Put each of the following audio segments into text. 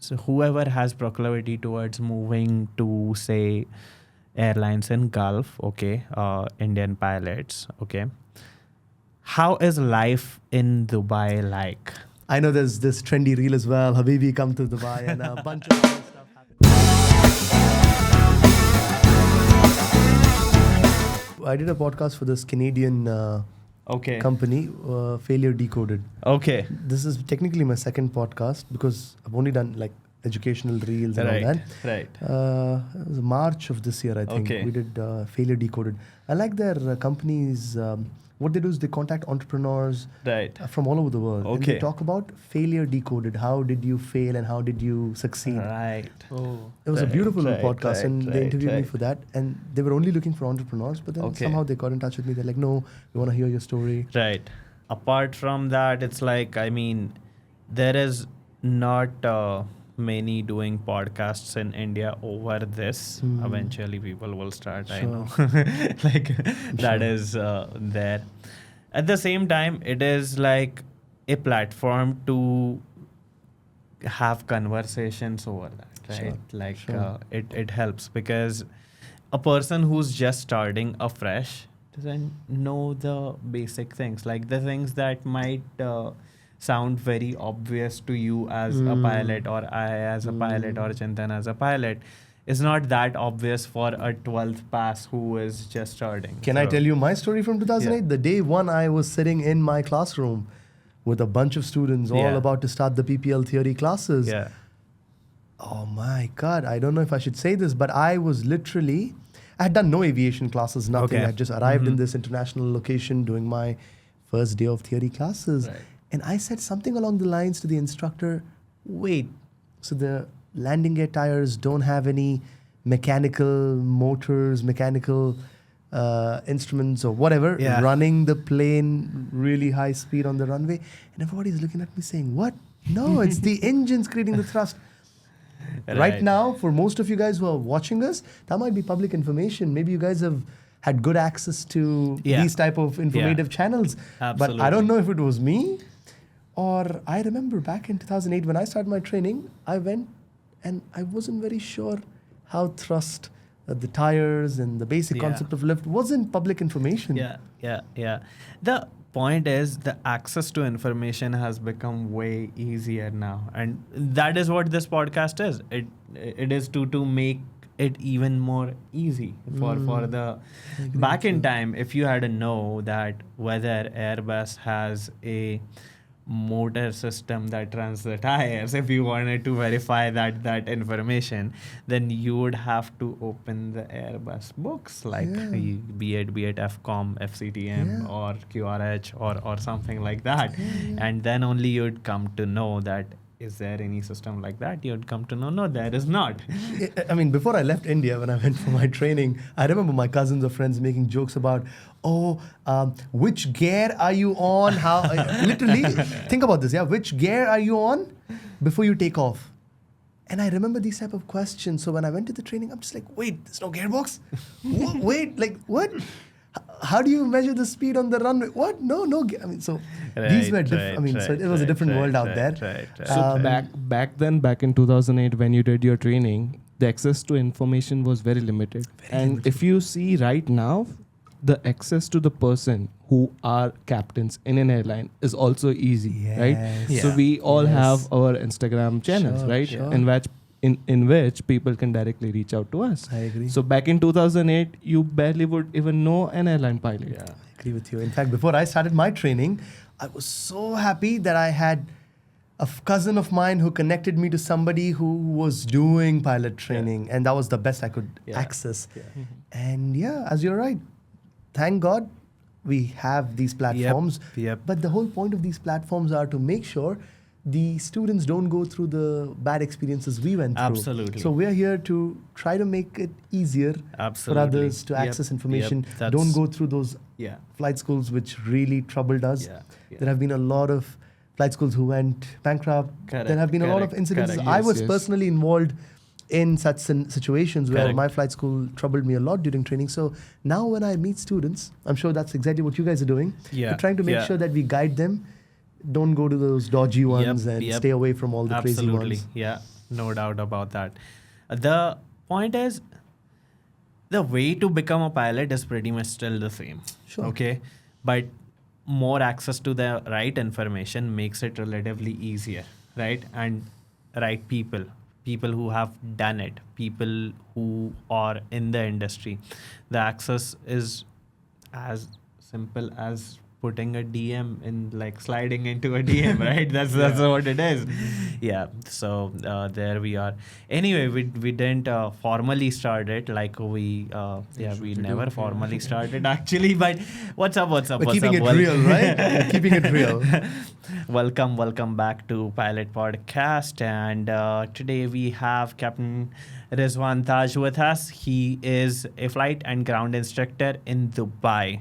So whoever has proclivity towards moving to, say, airlines in Gulf, okay, Indian pilots, okay, how is life in Dubai like? I know there's this trendy reel as well. Habibi, come to Dubai, and a bunch of other stuff happening. I did a podcast for this Canadian company, Failure Decoded. Okay. This is technically my second podcast because I've only done like educational reels and all that. Right. It was March of this year, I think. Okay. We did Failure Decoded. I like their companies. What they do is they contact entrepreneurs from all over the world. Okay. And they talk about failure decoded. How did you fail and how did you succeed? Right. Oh, it was a beautiful podcast, and they interviewed me for that. And they were only looking for entrepreneurs, but then somehow they got in touch with me. They're like, no, we want to hear your story. Right. Apart from that, it's like, I mean, there is not many doing podcasts in India over this. Eventually people will start, I know. Like that is there. At the same time, it is like a platform to have conversations over that, right? Like it helps because a person who's just starting afresh doesn't know the basic things, like the things that might sound very obvious to you as a pilot, or I as a pilot, or Chintan as a pilot, is not that obvious for a 12th pass who is just starting. Can I tell you my story from 2008? Yeah. The day one, I was sitting in my classroom with a bunch of students all about to start the PPL theory classes. Yeah. Oh my God, I don't know if I should say this, but I was literally, I had done no aviation classes, nothing. Okay. I just arrived in this international location doing my first day of theory classes. Right. And I said something along the lines to the instructor, wait, so the landing gear tires don't have any mechanical motors, mechanical instruments or whatever, running the plane really high speed on the runway. And everybody's looking at me saying, what? No, it's the engines creating the thrust. Right now, for most of you guys who are watching us, that might be public information. Maybe you guys have had good access to these type of informative channels. Absolutely. But I don't know if it was me or I remember back in 2008 when I started my training, I went and I wasn't very sure how thrust, the tires and the basic concept of lift wasn't public information. Yeah. The point is the access to information has become way easier now, and that is what this podcast is. It is to make it even more easy for the back in time. If you had to know that whether Airbus has a motor system that runs the tires, if you wanted to verify that information, then you would have to open the Airbus books, like be it FCOM, FCTM or QRH or something like that. And then only you'd come to know that is there any system like that? You'd come to know, no, there is not. I mean, before I left India, when I went for my training, I remember my cousins or friends making jokes about, which gear are you on? How literally, think about this, which gear are you on before you take off? And I remember these type of questions. So when I went to the training, I'm just like, wait, there's no gearbox? Wait, like what? How do you measure the speed on the runway? What? No. I mean, so these were different. So it was a different world out there. So back in 2008, when you did your training, the access to information was very limited. If you see right now, the access to the person who are captains in an airline is also easy, right? Yeah. So we all have our Instagram channels, right? Sure. In which people can directly reach out to us. I agree. So back in 2008, you barely would even know an airline pilot. Yeah, I agree with you. In fact, before I started my training, I was so happy that I had a cousin of mine who connected me to somebody who was doing pilot training, and that was the best I could access. Yeah. And as you're right, thank God we have these platforms. Yep. But the whole point of these platforms are to make sure the students don't go through the bad experiences we went through. Absolutely. So we're here to try to make it easier for others to access information. Don't go through those flight schools which really troubled us. There have been a lot of flight schools who went bankrupt. There have been a lot of incidents. I was personally involved in such situations where my flight school troubled me a lot during training. So now when I meet students, I'm sure that's exactly what you guys are doing. We're trying to make sure that we guide them. Don't go to those dodgy ones and stay away from all the crazy ones. no doubt about that. The point is, the way to become a pilot is pretty much still the same. Sure. Okay. But more access to the right information makes it relatively easier, right? And right people who have done it, people who are in the industry. The access is as simple as putting a DM in, like sliding into a DM, right? That's what it is. Yeah. So there we are. Anyway, we didn't formally start it like we never formally started actually. But what's up? We're keeping it real, right? We're keeping it real. Welcome back to Pilot Podcast, and today we have Captain Rizwan Taj with us. He is a flight and ground instructor in Dubai.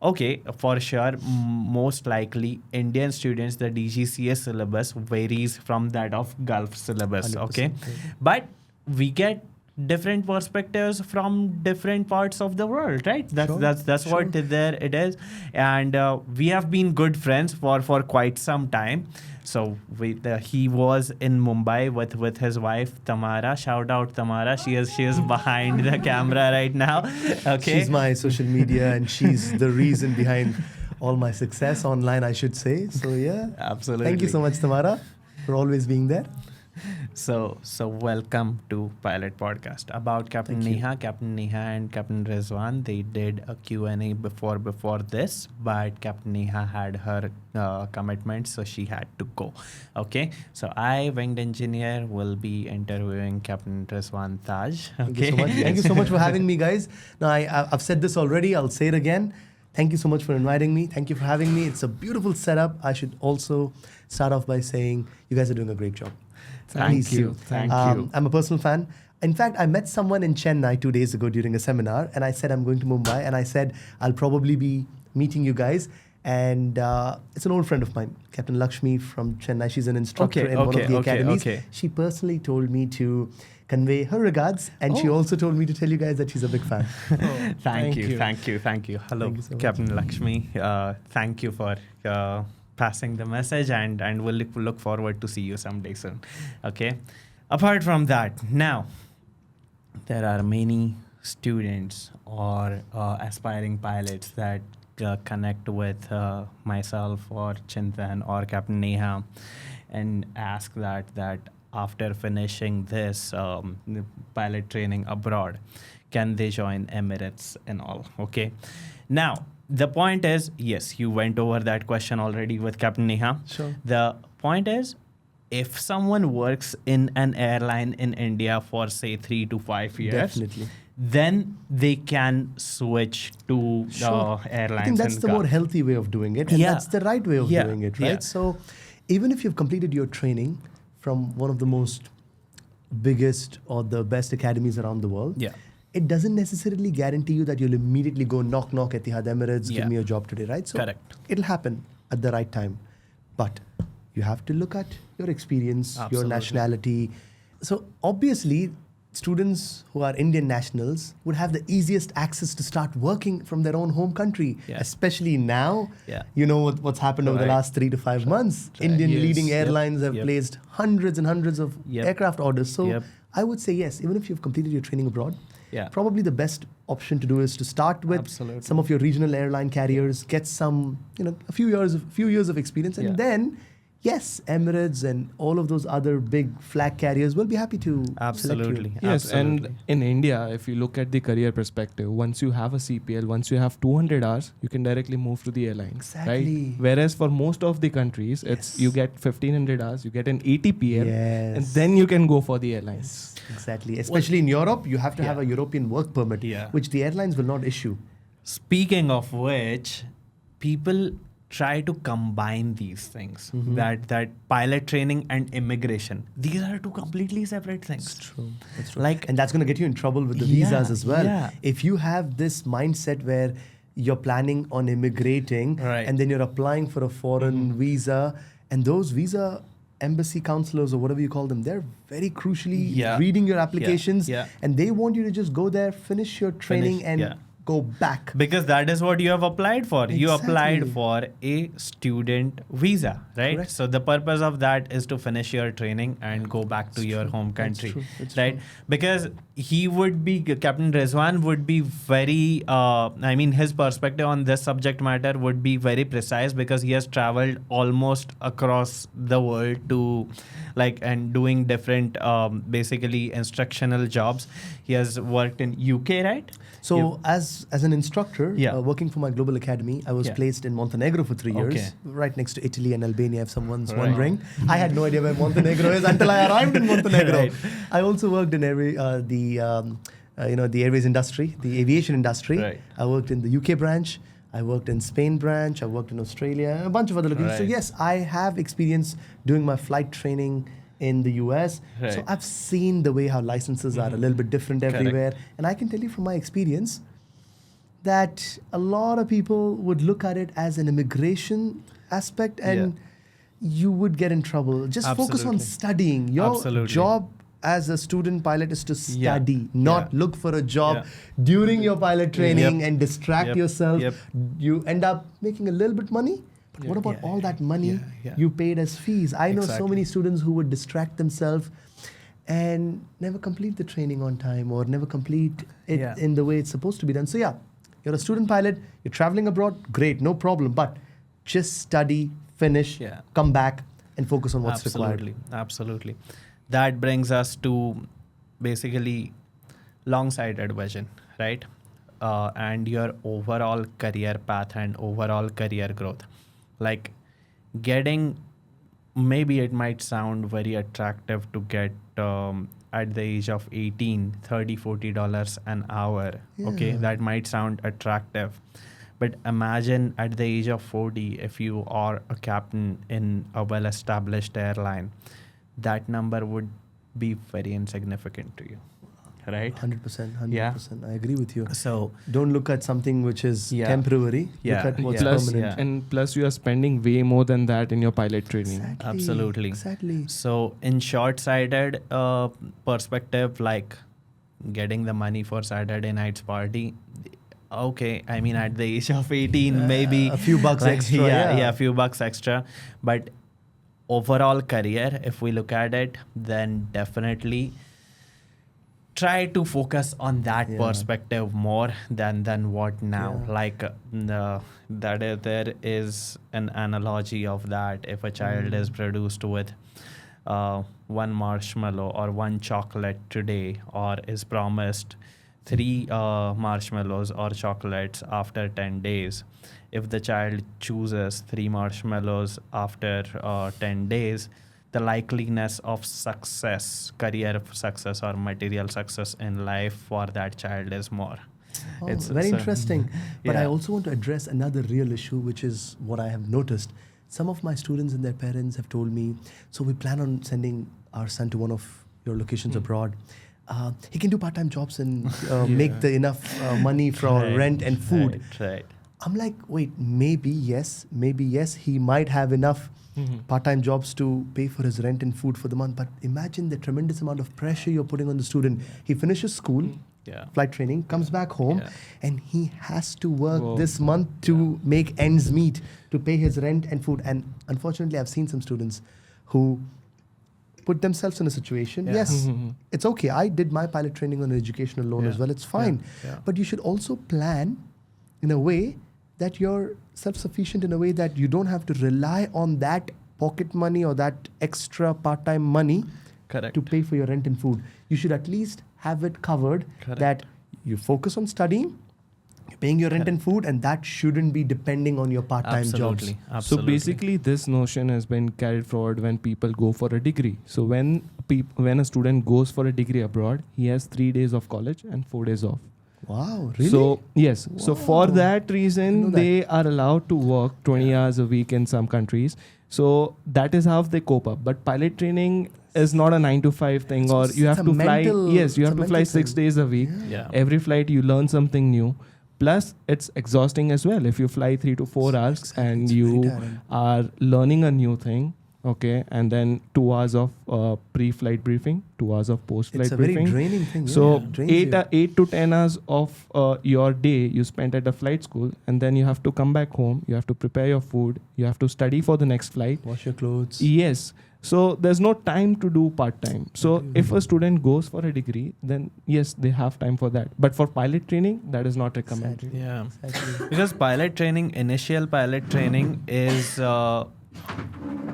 Okay, for sure, most likely Indian students, the DGCA syllabus varies from that of Gulf syllabus. Okay, but we get different perspectives from different parts of the world, right? That's Sure. what there it is, and we have been good friends for quite some time. So he was in Mumbai with his wife Tamara. Shout out Tamara. She is behind the camera right now. Okay, She's my social media, and she's the reason behind all my success online, I should say. So yeah, absolutely. thank you so much, Tamara, for always being there. So welcome to Pilot Podcast. About Capt.Neha, Capt.Neha and Captain Rizwan, they did a Q&A before this, but Capt.Neha had her commitments, so she had to go. Okay, so I, Winged Engineer, will be interviewing Captain Rizwan Taj. Thank you so much. Thank you so much for having me, guys. Now, I've said this already. I'll say it again. Thank you so much for inviting me. Thank you for having me. It's a beautiful setup. I should also start off by saying you guys are doing a great job. Thank you. I'm a personal fan. In fact, I met someone in Chennai 2 days ago during a seminar, and I said I'm going to Mumbai, and I said I'll probably be meeting you guys. And it's an old friend of mine, Captain Lakshmi from Chennai. She's an instructor in one of the academies. She personally told me to convey her regards, and she also told me to tell you guys that she's a big fan. Thank you. Hello, Thank you so much. Captain Lakshmi. Thank you for passing the message, and we'll look forward to see you someday soon. Okay. Apart from that, now there are many students or aspiring pilots that connect with myself or Chintan or Capt.Neha and ask that after finishing this pilot training abroad, can they join Emirates and all? Okay. Now, the point is, yes, you went over that question already with Capt.Neha. Sure. The point is, if someone works in an airline in India for say 3 to 5 years, Definitely. then they can switch to airlines. I think that's the more healthy way of doing it, and that's the right way of doing it, right? Yeah. So even if you've completed your training from one of the most biggest or the best academies around the world, it doesn't necessarily guarantee you that you'll immediately go knock at Etihad Emirates, give me a job today, right? So correct. It'll happen at the right time. But you have to look at your experience, your nationality. So obviously, students who are Indian nationals would have the easiest access to start working from their own home country, especially now. You know what's happened over the last 3 to 5 months. Indian leading airlines have placed hundreds and hundreds of aircraft orders. So I would say yes, even if you've completed your training abroad, probably the best option to do is to start with some of your regional airline carriers, get some, a few years of experience, and then yes, Emirates and all of those other big flag carriers will be happy to select you. Yes, and in India, if you look at the career perspective, once you have a CPL, once you have 200 hours, you can directly move to the airline. Exactly. Right? Whereas for most of the countries, it's you get 1500 hours, you get an ATPL, and then you can go for the airlines. Exactly. Especially in Europe, you have to have a European work permit, which the airlines will not issue. Speaking of which, people try to combine these things, that pilot training and immigration. These are two completely separate things. That's true. And that's going to get you in trouble with the visas as well. If you have this mindset where you're planning on immigrating and then you're applying for a foreign visa, and those visa embassy counselors or whatever you call them, they're very crucially reading your applications, and they want you to just go there, finish your training, and go back. Because that is what you have applied for. You applied Exactly. for a student visa, right? Correct. So the purpose of that is to finish your training and go back to your home country, That's right? true. Because he would be, Captain Rizwan would be very, I mean, his perspective on this subject matter would be very precise because he has traveled almost across the world to and doing different basically instructional jobs. He has worked in UK, right? So as an instructor, Yeah. working for my global academy, I was Yeah. placed in Montenegro for 3 years, Okay. right next to Italy and Albania, if someone's Right. wondering. I had no idea where Montenegro is until I arrived in Montenegro. Right. I also worked in the airways industry, the aviation industry. Right. I worked in the UK branch. I worked in Spain branch. I worked in Australia, and a bunch of other locations. So Right. yes, I have experience doing my flight training in the US. So Right. Mm-hmm. I've seen the way how licenses are a little bit different Correct. everywhere. And I can tell you from my experience that a lot of people would look at it as an immigration aspect and you would get in trouble. Just focus on Absolutely. studying. Your Absolutely. job as a student pilot is to Yeah. study, not Yeah. look for a job Yeah. during your pilot training Yep. and distract Yep. yourself. Yep. You end up making a little bit money. But what about Yeah. all that money Yeah. you paid as fees? I know so Exactly. many students who would distract themselves and never complete the training on time or never complete it Yeah. in the way it's supposed to be done. So yeah, you're a student pilot, you're traveling abroad, great, no problem. But just study, finish, Yeah. come back and focus on what's required. Absolutely. That brings us to basically long-sighted vision, right? And your overall career path and overall career growth. Like getting, maybe it might sound very attractive to get at the age of 18, $30, $40 an hour. Okay, Yeah. that might sound attractive. But imagine at the age of 40, if you are a captain in a well-established airline, that number would be very insignificant to you, right? 100%, 100%. Yeah. I agree with you. So, Don't look at something which is Yeah. temporary. Yeah. Look at what's Plus, permanent. and plus you are spending way more than that in your pilot training. Exactly. Absolutely. Exactly. so in short-sighted perspective, like getting the money for Saturday night's party, okay, I mean at the age of 18, maybe a few bucks extra, yeah. a few bucks extra. But overall career, if we look at it, then definitely try to focus on that Yeah. perspective more than what now. Yeah. Like there is an analogy of that. If a child is produced with one marshmallow or one chocolate today, or is promised 3 marshmallows or chocolates after 10 days, if the child chooses 3 marshmallows after 10 days, the likeliness of success, career success or material success in life for that child is more. Oh, It's very so- interesting. But I Yeah. also want to address another real issue, which is what I have noticed. Some of my students and their parents have told me, so we plan on sending our son to one of your locations abroad. He can do part-time jobs and make the enough money for Right, rent and food. Right. I'm like, wait, maybe yes, he might have enough part-time jobs to pay for his rent and food for the month. But imagine the tremendous amount of pressure you're putting on the student. He finishes school, Yeah. flight training, comes back home, Yeah. and he has to work Whoa. this month to make ends meet, to pay his rent and food. And unfortunately, I've seen some students who put themselves in a situation. Yeah. Yes, it's okay. I did my pilot training on an educational loan as Yeah. well. It's fine. Yeah. But you should also plan in a way that you're self-sufficient, in a way that you don't have to rely on that pocket money or that extra part-time money Correct. to pay for your rent and food. You should at least have it covered, Correct. that you focus on studying, you're paying your rent and food, and that shouldn't be depending on your part-time jobs. Absolutely. So Absolutely. basically, this notion has been carried forward when people go for a degree. So when a student goes for a degree abroad, he has 3 days of college and 4 days off. Wow, really? So yes, so for Wow. that I know reason, that. they are allowed to work 20 hours a week in some countries. So that is how they cope up. But pilot training is not a 9 to 5 thing, So or it's you have a to fly. mental- Yes, you it's have a to fly mental 6 thing. days a week. Yeah. Every flight you learn something new. Plus, it's exhausting as well. If you fly 3 to 4 hours Exactly, and it's very you tiring. are learning a new thing, okay, and then 2 hours of pre-flight briefing, 2 hours of post-flight It's a briefing. very draining thing. So drains eight you. 8 to 10 hours of your day you spent at the flight school, and then you have to come back home. You have to prepare your food. You have to study for the next flight. Wash your clothes. Yes. So there's no time to do part-time. So if a student goes for a degree, then yes, they have time for that. But for pilot training, that is not recommended. Yeah. Exactly. Because initial pilot training is a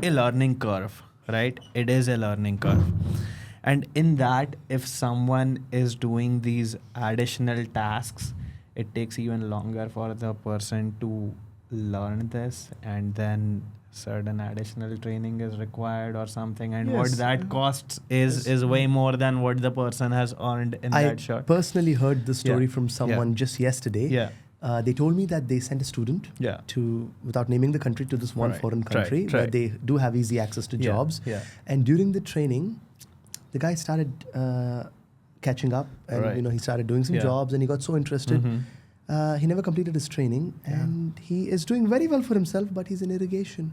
learning curve, right? It is a learning curve. And in that, if someone is doing these additional tasks, it takes even longer for the person to learn this, and then certain additional training is required or something, and what Yes. that costs is way more than what the person has earned in I that shot. personally heard the story Yeah. from someone just yesterday. Yeah. They told me that they sent a student Yeah. to, without naming the country, to this one Right, foreign right, country where right. they do have easy access to Yeah, jobs. yeah. And during the training, the guy started catching up, and Right. he started doing some Yeah. jobs, and he got so interested. Mhm. He never completed his training, and he is doing very well for himself, but he's in irrigation.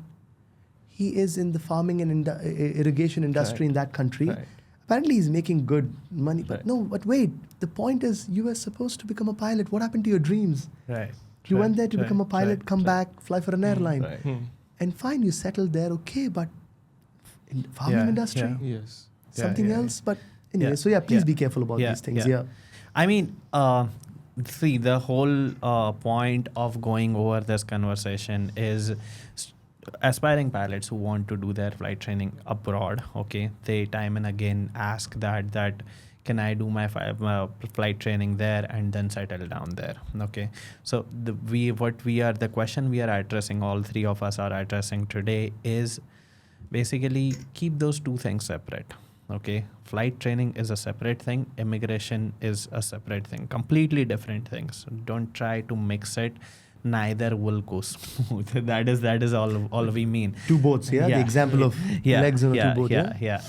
He is in the farming and irrigation industry Right. in that country. Right. Apparently, he's making good money. But Right. no, but wait, the point is, you were supposed to become a pilot. What happened to your dreams? Right. You Right, went there to become a right, pilot, right, come right. back, fly for an airline. Right. And fine, you settled there, okay, but in farming Yeah, industry, yeah. Yes. something yeah, else. But anyway, Yeah, so yeah, please yeah. be careful about Yeah, these things. yeah. Yeah. I mean, see, the whole point of going over this conversation is aspiring pilots who want to do their flight training abroad. Okay, they time and again ask that can I do my flight training there and then settle down there? Okay, so the question we are addressing, all three of us are addressing today, is basically keep those two things separate. Okay, flight training is a separate thing, immigration is a separate thing, completely different things. Don't try to mix it. Neither will go smooth. that is all we mean. Two boats, yeah? The example of legs on a two boat, yeah? Yeah.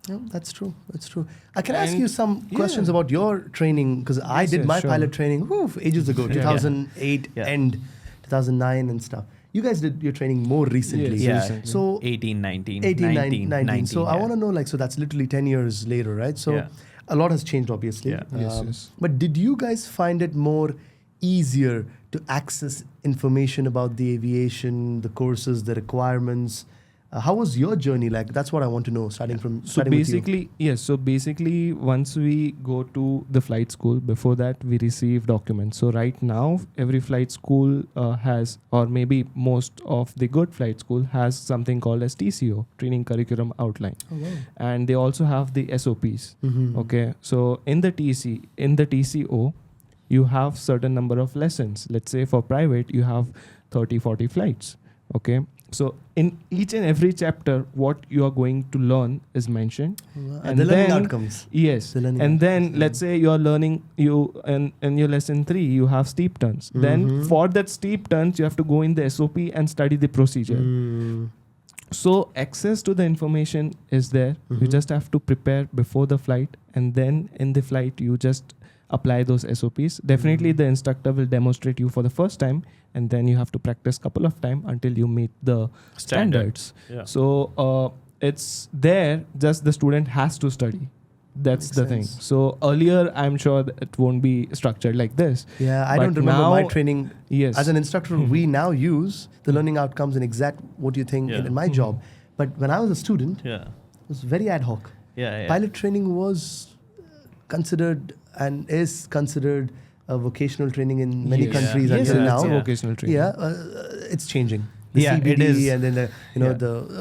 Yeah, that's true. That's true. I can ask And- you some yeah. questions about your training, because I Yes, did yes, my sure. pilot training ages ago, 2008 Yeah. end, 2009 and stuff. You guys did your training more recently. Yes, Yeah. recently. So 18, 19, 18, 19, 19. So I yeah. want to know, so that's literally 10 years later, right? So Yeah. a lot has changed, obviously. Yeah. Yes. But did you guys find it more easier to access information about the aviation, the courses, the requirements? How was your journey like? That's what I want to know, starting So with you. basically, yes. So basically, once we go to the flight school, before that we receive documents. So right now, every flight school has, or maybe most of the good flight school has something called as TCO, Training Curriculum Outline, Oh, wow. and they also have the SOPs. Mhm. Okay, so in the TCO, you have certain number of lessons. Let's say for private, you have 30, 40 flights. Okay, so in each and every chapter, what you are going to learn is mentioned. And the learning outcomes. Yes, The learning and then outcomes, let's say you are learning in your lesson 3, you have steep turns. Then Mhm. for that steep turns, you have to go in the SOP and study the procedure. Mm. So access to the information is there. You Mhm. just have to prepare before the flight, and then in the flight you just apply those SOPs. Definitely Mhm. the instructor will demonstrate you for the first time, and then you have to practice couple of time until you meet the standards. Yeah. So it's there, just the student has to study. That's Makes the thing. sense. So earlier, I'm sure that it won't be structured like this. Yeah, I But don't remember my now- training. Yes. As an instructor, we now use the learning outcomes and exact what you think Yeah. in my job. But when I was a student, Yeah. it was very ad hoc. Yeah. Pilot training was considered and is considered a vocational training in many Yes. countries Yes, until it's now. a Yeah. vocational training. Yeah, it's changing. The Yeah, CBD it is. and then Yeah.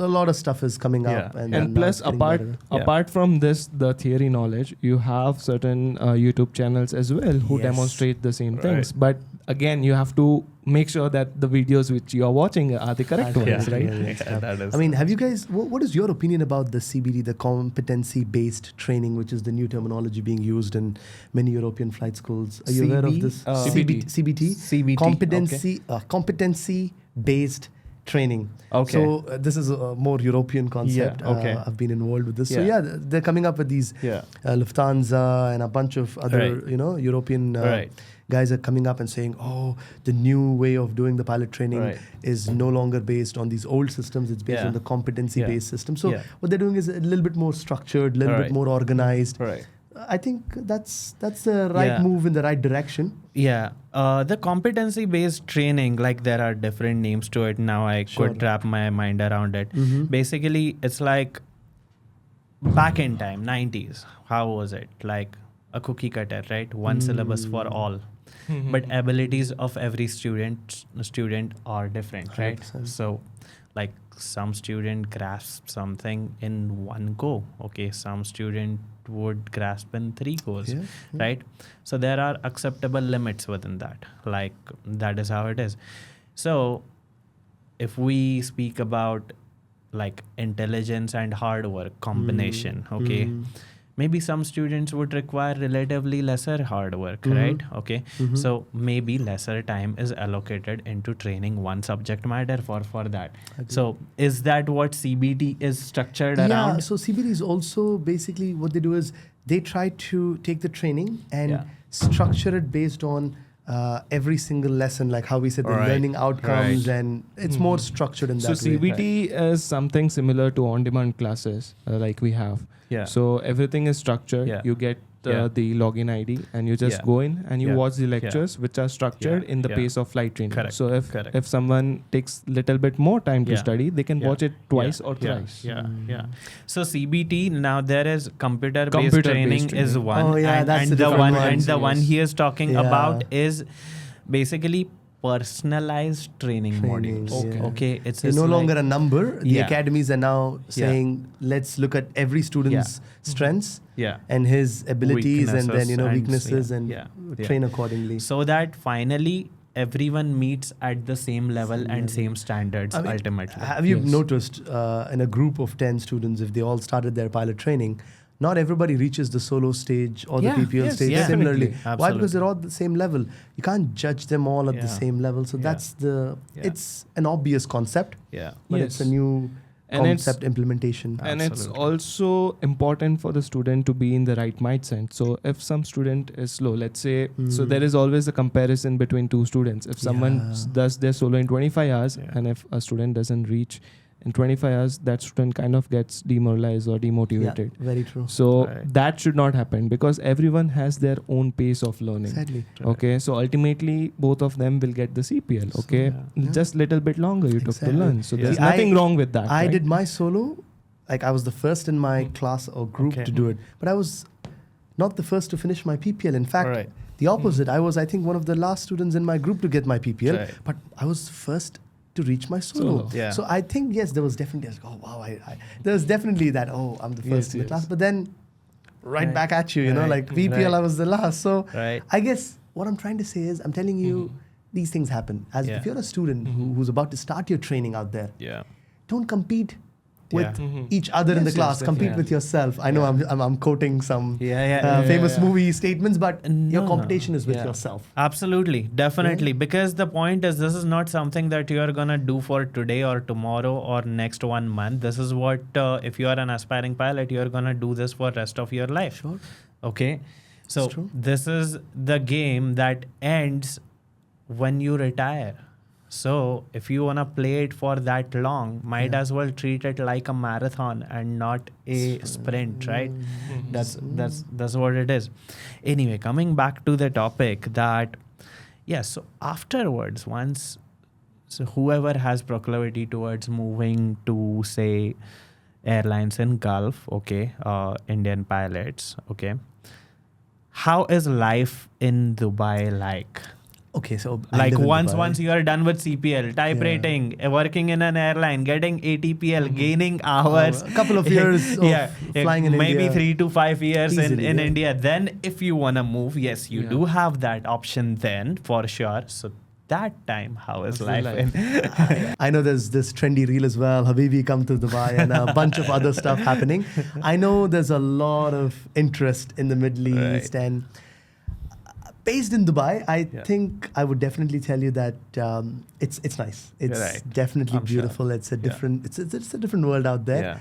a lot of stuff is coming Yeah. up. And And now plus it's getting apart better. Yeah. apart from this, the theory knowledge, you have certain YouTube channels as well who Yes. demonstrate the same Right. things. But again, you have to make sure that the videos which you are watching are the correct Yeah. ones, right? Yeah. That is. I mean, have you guys? What is your opinion about the CBD, the competency-based training, which is the new terminology being used in many European flight schools? Are you aware of CB? this? CBT. CBT, CBT, competency-based training. Okay. So this is a more European concept. Yeah, okay. I've been involved with this. So Yeah. they're coming up with these Yeah. Lufthansa and a bunch of other, Right. European Right. guys are coming up and saying, oh, the new way of doing the pilot training Right. is no longer based on these old systems. It's based Yeah. on the competency-based system. So Yeah. what they're doing is a little bit more structured, a little bit Right. more organized. Right. I think that's the right Yeah. move in the right direction. Yeah. The competency based training, like there are different names to it. Now I Sure. could wrap my mind around it. Mhm. Basically, it's like back in time, 90s. How was it? Like a cookie cutter, right? One syllabus for all. But abilities of every student are different, right? 100%. So like some student grasp something in one go. Okay. Some student would grasp in 3 goes. Yeah. Right? So there are acceptable limits within that. Like that is how it is. So if we speak about like intelligence and hard work combination, okay, maybe some students would require relatively lesser hard work, right? Okay. So maybe lesser time is allocated into training one subject matter for that. So is that what CBT is structured Yeah, around? so CBT is also basically what they do is they try to take the training and Yeah. structure it based on every single lesson, like how we said the Right. learning outcomes, Right. and it's more structured in So that way. CBT is something similar to on-demand classes like we have. Yeah. So everything is structured. Yeah. You get Yeah. the login ID and you just Yeah. go in and you Yeah. watch the lectures which are structured Yeah. in the Yeah. pace of flight training. Correct. So Correct. if someone takes little bit more time to Yeah. study, they can Yeah. watch it twice or Yeah. thrice. Yeah. So CBT, now there is computer-based Computer-based training is training. one, Oh, yeah, that's and the the different one one. and the one Yes. he is talking Yeah. about is basically personalized training Trainings, modules. yeah. Okay, it's It's no like- longer a number. The Yeah. academies are now saying, let's look at every student's strengths yeah. and his abilities, and then Weaknesses weaknesses, yeah, and yeah. train accordingly. So that finally everyone meets at the same level and same standards I mean, ultimately. Have you Yes. noticed in a group of 10 students, if they all started their pilot training, not everybody reaches the solo stage or Yeah, the PPL yes, stage yeah. similarly. Definitely. Why? Because they're all at the same level. You can't judge them all at the Yeah. same level. So Yeah. that's Yeah. it's an obvious concept, Yeah. but Yes. it's a new And it's- concept implementation. And it's Absolutely. also important for the student to be in the right mindset. So if some student is slow, let's say, so there is always a comparison between two students. If someone Yeah. does their solo in 25 hours Yeah. and if a student doesn't reach in 25 hours, that student kind of gets demoralized or demotivated. Yeah, very true. So Right. that should not happen because everyone has their own pace of learning. Exactly. Okay, so ultimately both of them will get the CPL. Okay, yeah. just little bit longer you took to Exactly. learn. So Yeah. there's See, nothing I- wrong with that. I right? did my solo, like I was the first in my class or group Okay. to do it, but I was not the first to finish my PPL. In fact, Alright. the opposite. I was, I think, one of the last students in my group to get my PPL, Right. but I was first to reach my solo. Solo. Yeah. So I think, yes, there was definitely, I was like, oh wow, there was definitely that, oh, I'm the first Yes, in the yes. class, but then right back at you, Right. like PPL, I Right. was the last. So Right. I guess what I'm trying to say is, I'm telling you, these things happen. As Yeah. if you're a student who's about to start your training out there, Yeah. don't compete with Yeah. each other in the Yes, class. yes, Compete definitely. with yourself. I know I'm quoting some Yeah. famous movie statements, but your No, competition is with yeah. yourself. Absolutely, definitely. Because the point is, this is not something that you are gonna do for today or tomorrow or next 1 month. This is what, if you are an aspiring pilot, you are gonna do this for rest of your life. Sure. Okay, so true. this is the game that ends when you retire. So if you wanna play it for that long, might as well treat it like a marathon and not a sprint, right? That's what it is. Anyway, coming back to the topic that, yes, so afterwards, once, so whoever has proclivity towards moving to, say, airlines in Gulf, okay, Indian pilots, okay, how is life in Dubai like? Okay, so I Like live in once Dubai. you are done with CPL, type Yeah. rating, working in an airline, getting ATPL, gaining hours, A couple of years of flying in maybe India. 3 to 5 years Easily, in yeah. India. Then if you want to move, yes, you Yeah. do have that option then for sure. So that time, how is How's the life life? in? I know there's this trendy reel as well, Habibi come to Dubai, and a bunch of other stuff happening. I know there's a lot of interest in the Middle Right. East, and Based in Dubai, I Yeah. think I would definitely tell you that it's nice. It's Right. definitely I'm sure. beautiful. It's a Yeah. different it's a different world out there. Yeah.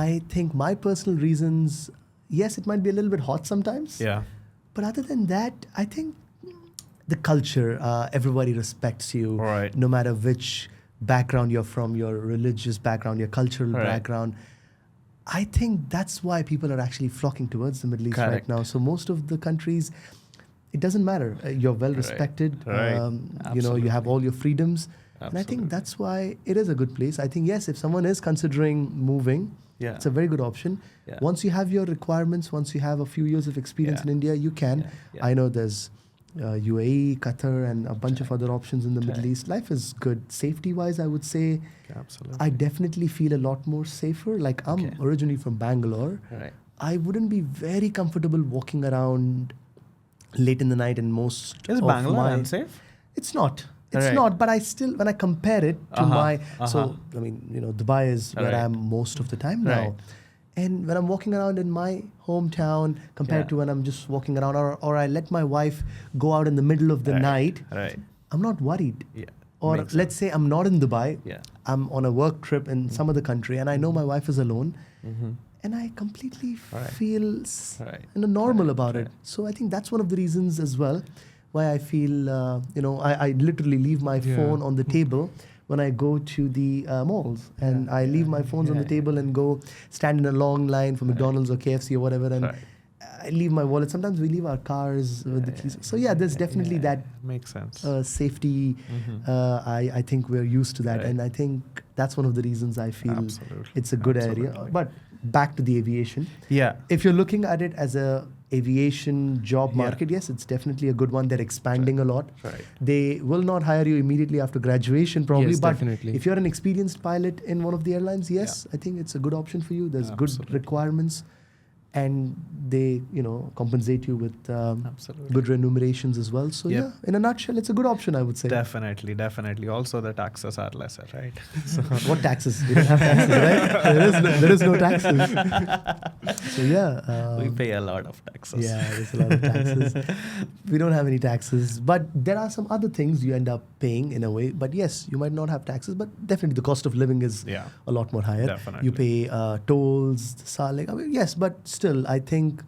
I think my personal reasons, yes, it might be a little bit hot sometimes. Yeah. But other than that, I think the culture, everybody respects you, Right. no matter which background you're from, your religious background, your cultural Right. background. I think that's why people are actually flocking towards the Middle East Correct. right now. So most of the countries, it doesn't matter. You're well Right. respected. Right. You have Absolutely. all your freedoms. And I Absolutely. think that's why it is a good place. I think, yes, if someone is considering moving, Yeah. it's a very good option. Yeah. Once you have your requirements, once you have a few years of experience Yeah. in India, you can. Yeah. Yeah. I know there's UAE, Qatar, and a bunch of other options in the Middle Right. East. Life is good. Safety-wise, I would say Absolutely. I definitely feel a lot more safer. Like I'm Okay. originally from Bangalore. Right. I wouldn't be very comfortable walking around late in the night in most Is of Bangalore my... unsafe? It's not. It's Right. not. But I still, when I compare it to my... So, uh-huh. I mean, Dubai is where Right. I am most of the time now. Right. And when I'm walking around in my hometown compared Yeah. to when I'm just walking around, or I let my wife go out in the middle of the Right. night, Right. I'm not worried. Yeah. Or Makes let's say I'm not in Dubai, Yeah. I'm on a work trip in some other country, and I know my wife is alone, Mm-hmm. and I completely Right. feel Right. normal Right. about it. Right. So I think that's one of the reasons as well why I feel, I literally leave my Yeah. phone on the table when I go to the malls, and I leave my phones on the table and go stand in a long line for McDonald's or KFC or whatever, and Right. I leave my wallet. Sometimes we leave our cars with the keys. So yeah, there's definitely that makes sense. safety. Mhm. I think we're used to that, Right. and I think that's one of the reasons I feel Absolutely. it's a good area. Absolutely. But back to the aviation. Yeah. If you're looking at it as a aviation job Yeah. market, yes, it's definitely a good one. They're expanding a lot. Right. They will not hire you immediately after graduation, probably. Yes, but definitely. if you're an experienced pilot in one of the airlines, yes, I think it's a good option for you. There's good Absolutely. requirements, and they, compensate you with Absolutely. good remunerations as well. So Yep. yeah, in a nutshell, it's a good option, I would say. Definitely, definitely. Also, the taxes are lesser, right? So, What taxes? We don't have taxes, right? There is no taxes. So yeah. we pay a lot of taxes. Yeah, there's a lot of taxes. We don't have any taxes, but there are some other things you end up paying in a way. But yes, you might not have taxes, but definitely the cost of living is Yeah. a lot more higher. Definitely. You pay tolls, Salik. I mean, yes, but still, I think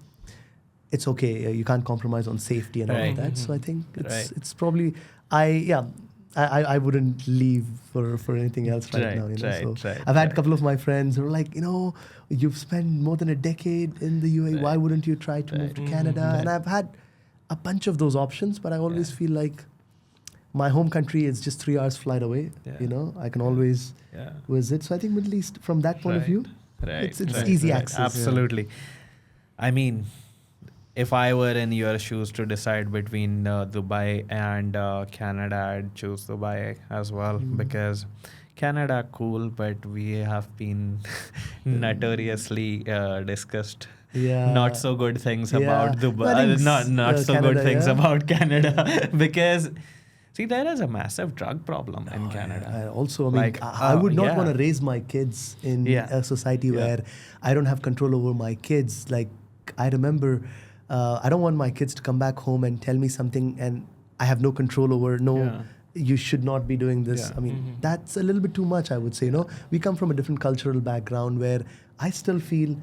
it's okay. You can't compromise on safety and all Right. of that. Mhm. So I think Right. it's probably I wouldn't leave for anything else right, Right, now. right, So right, I've had right. a couple of my friends who are like, you've spent more than a decade in the UAE. Why Right. wouldn't you try to move to Right. Canada? Mhm. And Right. I've had a bunch of those options, but I always Yeah. feel like my home country is just 3 hours flight away. Yeah. I can always Yeah. visit. So I think Middle East, from that point of view, Right. it's right, easy right. access. Absolutely. I mean, if I were in your shoes to decide between Dubai and Canada, I'd choose Dubai as well because Canada cool, but we have been notoriously discussed Yeah. not so good things Yeah. about I Dubai. think Not so Canada, good things yeah. about Canada because see there is a massive drug problem in Oh, Canada. yeah. Also, I mean, Like, I would not yeah. want to raise my kids in Yeah. a society Yeah. where I don't have control over my kids. Like, I remember, I don't want my kids to come back home and tell me something and I have no control over. No, Yeah. you should not be doing this. Yeah. I mean, Mhm. that's a little bit too much, I would say. We come from a different cultural background where I still feel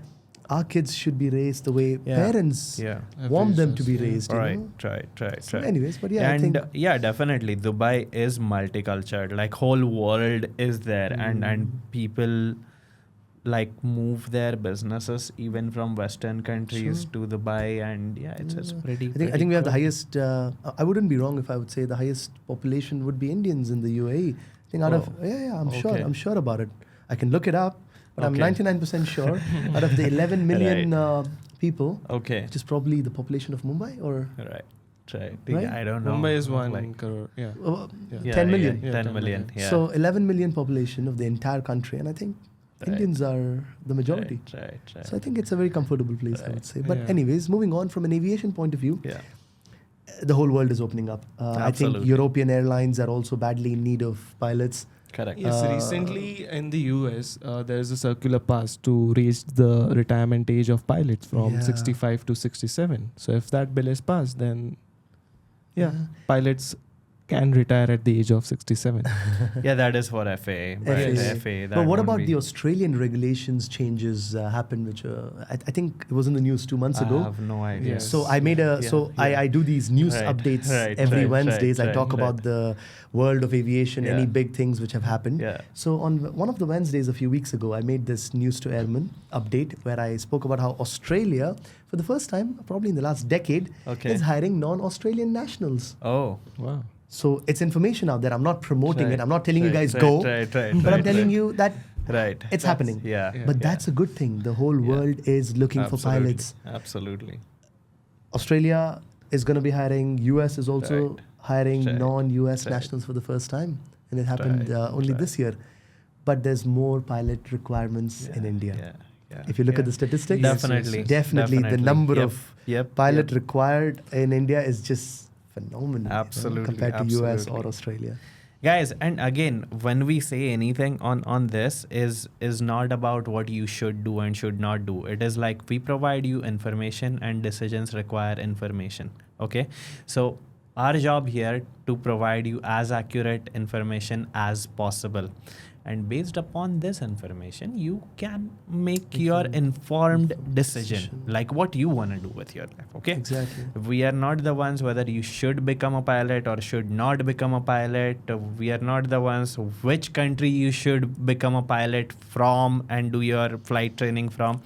our kids should be raised the way Yeah. parents Yeah. want them to be Yeah. raised. Right, right. So anyways, but yeah, I and think yeah, definitely Dubai is multicultural. Like whole world is there, and people like move their businesses even from Western countries Sure. to Dubai, and yeah, it's pretty. I think we have the highest. I wouldn't be wrong if I would say the highest population would be Indians in the UAE. I think out of I'm sure. Okay. I'm sure about it. I can look it up, but I'm Okay. 99% sure out of the 11 million people, Okay, which is probably the population of Mumbai, or right. Right? I don't know. Mumbai is one Like, crore. Yeah. yeah, 10 million. Yeah, 10 10 million. million. Yeah. So 11 million population of the entire country, and I think Right. Indians are the majority. Right. So I think it's a very comfortable place, I Right. would say. But Yeah. anyways, moving on from an aviation point of view, Yeah. the whole world is opening up. I think Absolutely. European airlines are also badly in need of pilots. Correct. Yes, Uh, recently in the US, there is a circular pass to raise the retirement age of pilots from Yeah. 65 to 67. So if that bill is passed, then Yeah, pilots can retire at the age of 67. Yeah, that is for FAA. Right? FAA. FAA, that But what won't about be- the Australian regulations changes happened, which I think it was in the news 2 months I ago. have no idea. Yes. So I made a I do these news Right, updates right, every right, Wednesdays. right, I talk right, about the world of aviation, Yeah. any big things which have happened. Yeah. So on one of the Wednesdays a few weeks ago, I made this news to airmen update where I spoke about how Australia, for the first time, probably in the last decade, Okay. is hiring non-Australian nationals. Oh. Wow. So it's information out there. I'm not promoting Right, it. I'm not telling you right, guys right, go, right, right, but I'm right, telling right. you that Right. it's happening. Yeah. Yeah. But that's a good thing. The whole Yeah. world is looking for Absolutely. pilots. Absolutely. Australia is going to be hiring. US is also Right. hiring Right. non-US Right. nationals for the first time, and it happened Right. only Right. this year. But there's more pilot requirements in Yeah, India. Yeah. Yeah. If you look yeah. at the statistics, Definitely. definitely the number Yep, of yep, pilot yep. required in India is just phenomenal. you know, Absolutely, compared to US or absolutely. Australia. Guys, and again, when we say anything on this is not about what you should do and should not do. It is like we provide you information and decisions require information. Okay, so our job here to provide you as accurate information as possible, and based upon this information you can make your informed decision like what you want to do with your life. Okay, Exactly. we are not the ones whether you should become a pilot or should not become a pilot. We are not the ones which country you should become a pilot from and do your flight training from.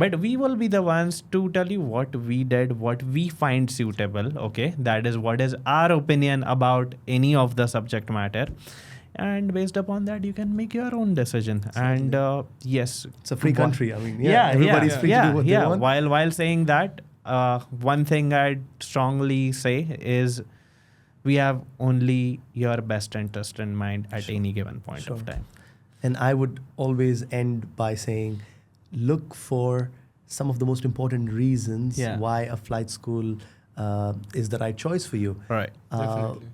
But we will be the ones to tell you what we did, what we find suitable. Okay, that is what is our opinion about any of the subject matter. And based upon that, you can make your own decision. And yes, It's a free country. I mean, everybody's free to do what they want. While saying that, one thing I'd strongly say is we have only your best interest in mind at any given point of time. And I would always end by saying, look for some of the most important reasons Yeah. why a flight school is the right choice for you. Right. Definitely.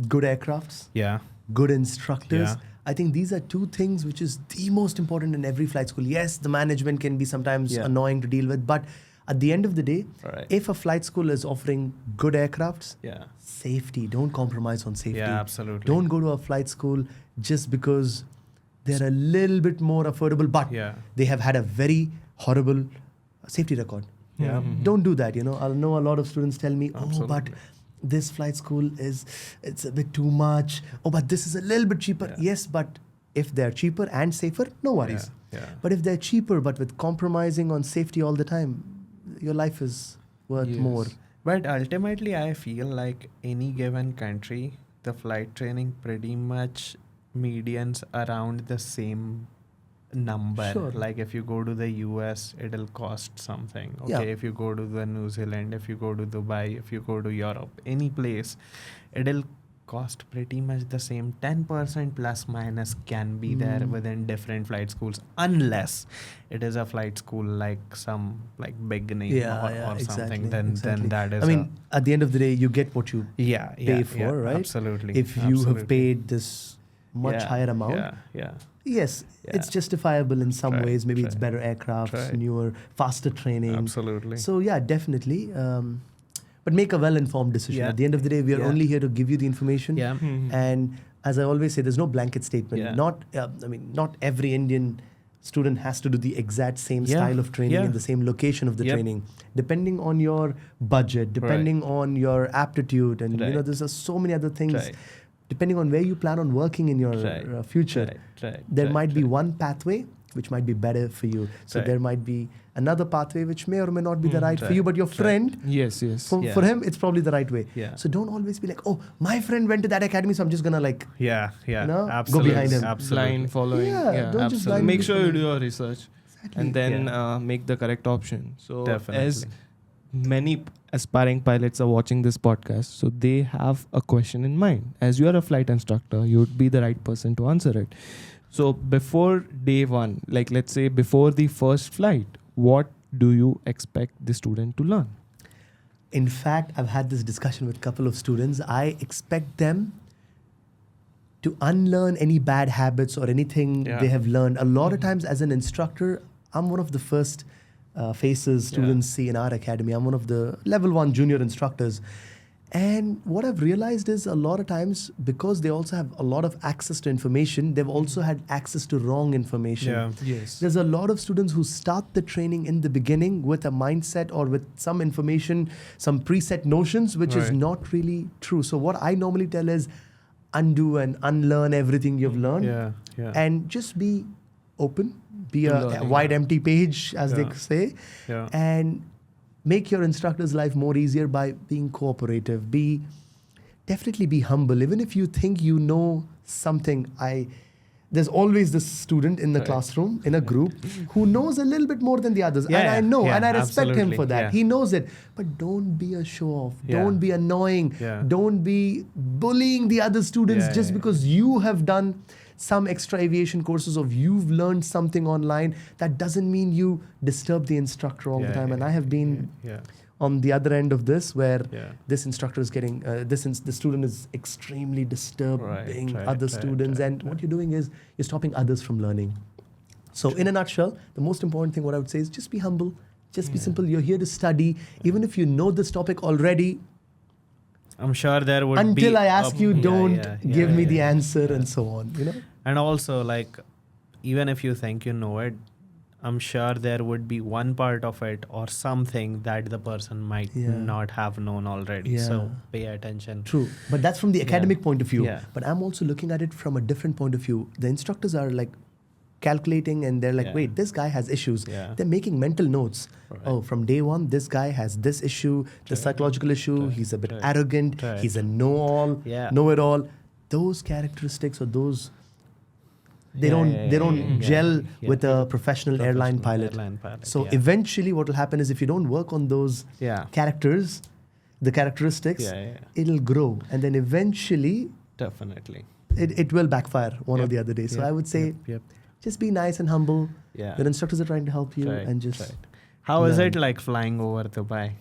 Good aircrafts, Yeah. good instructors. Yeah. I think these are two things which is the most important in every flight school. Yes, the management can be sometimes Yeah. annoying to deal with, but at the end of the day, Right. if a flight school is offering good aircrafts, Yeah. safety, don't compromise on safety. Yeah, absolutely. Don't go to a flight school just because they're a little bit more affordable, but Yeah. they have had a very horrible safety record. Yeah. Don't do that. I know a lot of students tell me, oh, but Absolutely. this flight school it's a bit too much. Oh, but this is a little bit cheaper. Yeah. Yes, but if they're cheaper and safer, no worries. Yeah. But if they're cheaper but with compromising on safety all the time, your life is worth Yes. more. But ultimately, I feel like any given country, the flight training pretty much medians around the same number. Sure. Like if you go to the US, it'll cost something. Okay, Yeah. if you go to the New Zealand, if you go to Dubai, if you go to Europe, any place, it'll cost pretty much the same. 10% plus minus can be there within different flight schools, unless it is a flight school like some like big name or something. Then that is. I mean, at the end of the day, you get what you pay for, right? Absolutely. If you have paid this much Yeah, higher amount, yeah. yes, it's Yeah. justifiable in some Right, ways. Maybe it's right, better aircrafts, right. newer, faster training. Absolutely. So yeah, definitely. But make a well-informed decision. Yeah. At the end of the day, we are Yeah. only here to give you the information. Yeah. And as I always say, there's no blanket statement. Yeah. Not every Indian student has to do the exact same Yeah. style of training Yeah. in the same location of the Yep. training. Depending on your budget, depending on your aptitude, and Right. there's so many other things. Right. Depending on where you plan on working in your Right. future, Right. there might be one pathway which might be better for you. So Right. there might be another pathway which may or may not be the right for you, Right. but your Right. friend, Yes, yes. for, Yeah. for him, it's probably the right way. Yeah. So don't always be like, oh, my friend went to that academy, so I'm just gonna like, Yeah. go Absolutely. behind him. Absolutely. Blind following. Yeah, don't just blindly Make sure you follow. do your research and then make the correct option. So Definitely. as many aspiring pilots are watching this podcast, so they have a question in mind. As you are a flight instructor, you would be the right person to answer it. So before day one, like let's say before the first flight, what do you expect the student to learn? In fact, I've had this discussion with a couple of students. I expect them to unlearn any bad habits or anything Yeah. they have learned. A lot of times as an instructor, I'm one of the first faces students see in our academy. I'm one of the level 1 junior instructors. And what I've realized is a lot of times, because they also have a lot of access to information, they've also had access to wrong information. Yeah. Yes. There's a lot of students who start the training in the beginning with a mindset or with some information, some preset notions, which is Right. not really true. So what I normally tell is undo and unlearn everything you've learned, Yeah. Yeah. and just be open, be To a learning, wide yeah. empty page, as they Yeah. say, Yeah. and make your instructor's life more easier by being cooperative. Definitely be humble. Even if you think you know something, there's always this student in the Right. classroom, in a group, who knows a little bit more than the others. Yeah, and I know, yeah, and I respect him absolutely, for that. yeah. He knows it. But don't be a show-off. Yeah. Don't be annoying. Yeah. Don't be bullying the other students Yeah, just yeah, because you have done some extra aviation courses or you've learned something online. That doesn't mean you disturb the instructor all the Yeah, time. yeah, And I have been Yeah. on the other end of this, where Yeah. this instructor is getting the student is extremely disturbing Right, other right, students, right, and what you're doing is you're stopping others from learning. So in a nutshell, the most important thing what I would say is just be humble, just be Yeah. simple. You're here to study. Even if you know this topic already, I'm sure there would be. until I ask you, yeah, don't yeah, give yeah, me the yeah, answer, yeah. and so on. And also, like, even if you think you know it, I'm sure there would be one part of it or something that the person might Yeah. not have known already. Yeah. So pay attention. True, but that's from the academic point of view. Yeah. But I'm also looking at it from a different point of view. The instructors are like calculating, and they're like, Yeah. wait, this guy has issues. Yeah. They're making mental notes. Right. Oh, from day one, this guy has this issue, the Right. psychological issue. Right. He's a bit Right. arrogant. Right. He's a know-all, Yeah. know-it-all. Those characteristics or those, they Yeah, don't yeah, they yeah, don't yeah, gel yeah. with a professional airline pilot. Airline pilot, So yeah. eventually, what will happen is if you don't work on those Yeah. characters, the characteristics, Yeah, yeah. it'll grow, and then eventually Definitely. it will backfire one or Yep. the other day. So Yep. I would say Yep. just be nice and humble. Yeah. Your instructors are trying to help you, Right, and just. right. How is learn. it like flying over Dubai?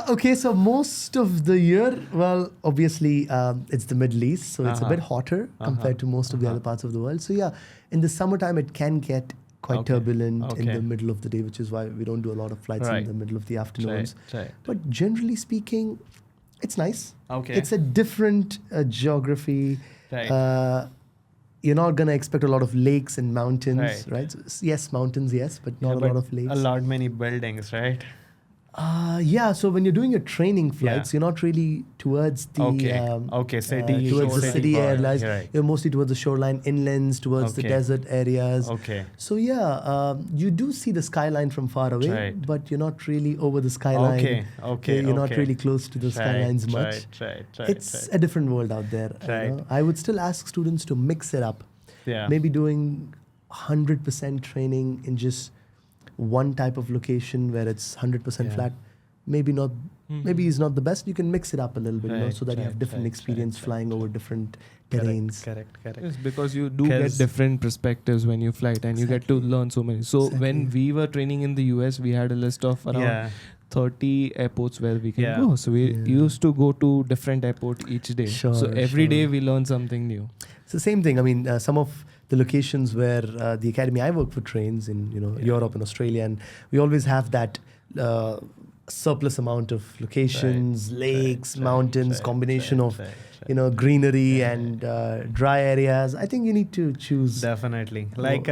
Okay, so most of the year, well, obviously it's the Middle East, so it's a Uh-huh. bit hotter compared to most of the other parts of the world. So yeah, in the summertime it can get quite Okay, turbulent in okay. the middle of the day, which is why we don't do a lot of flights Right. in the middle of the afternoons. Right. But generally speaking, it's nice. Okay. It's a different geography. Right. You're not gonna expect a lot of lakes and mountains, Right. right? So, yes, mountains, yes, but not Yeah, a but lot of lakes. A lot many buildings, right? Yeah. So when you're doing your training flights, Yeah. you're not really towards the City, towards the city part, airlines. right. You're mostly towards the shoreline, inlands, towards the Okay. desert areas. Okay. So yeah, you do see the skyline from far away, Right. but you're not really over the skyline. Okay. You're not okay. really close to the skylines much. Right. It's a different world out there. Right. I would still ask students to mix it up. Yeah. Maybe doing 100% training in just one type of location where it's 100% Yeah. flat. Maybe not. Mhm. Maybe is not the best. You can mix it up a little bit, Right, so that you have right, different right, experience right, flying right. over different Correct, terrains. Correct. Yes, because you do get 'Cause- different perspectives when you fly, and you get to learn so many. So when Exactly. we were training in the US, we had a list of around Yeah. 30 airports where we can Yeah. go. So we Yeah. used to go to different airport each day. Sure, so every day sure. we learn something new. It's the same thing. I mean, some of the locations where the academy I work for trains in, Yeah. Europe and Australia, and we always have that surplus amount of locations, lakes, mountains, combination of greenery Yeah, and dry areas. I think you need to choose. Definitely. Well, Like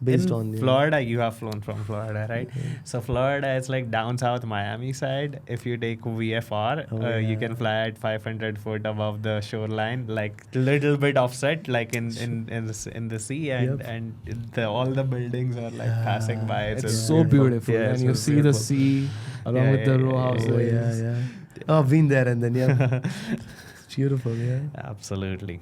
based in on, Florida, you have flown from Florida, right? So Florida is like down south Miami side. If you take VFR, Oh, you yeah. can fly at 500 foot above the shoreline, like little bit offset, like in the sea, and Yep. and all the buildings are like passing by. It's just so beautiful. Yeah, and it's you so see the beautiful. sea along Yeah, with the yeah, row yeah, houses. Oh yeah. Oh, I've been there, and then yeah, it's beautiful. Yeah. Absolutely.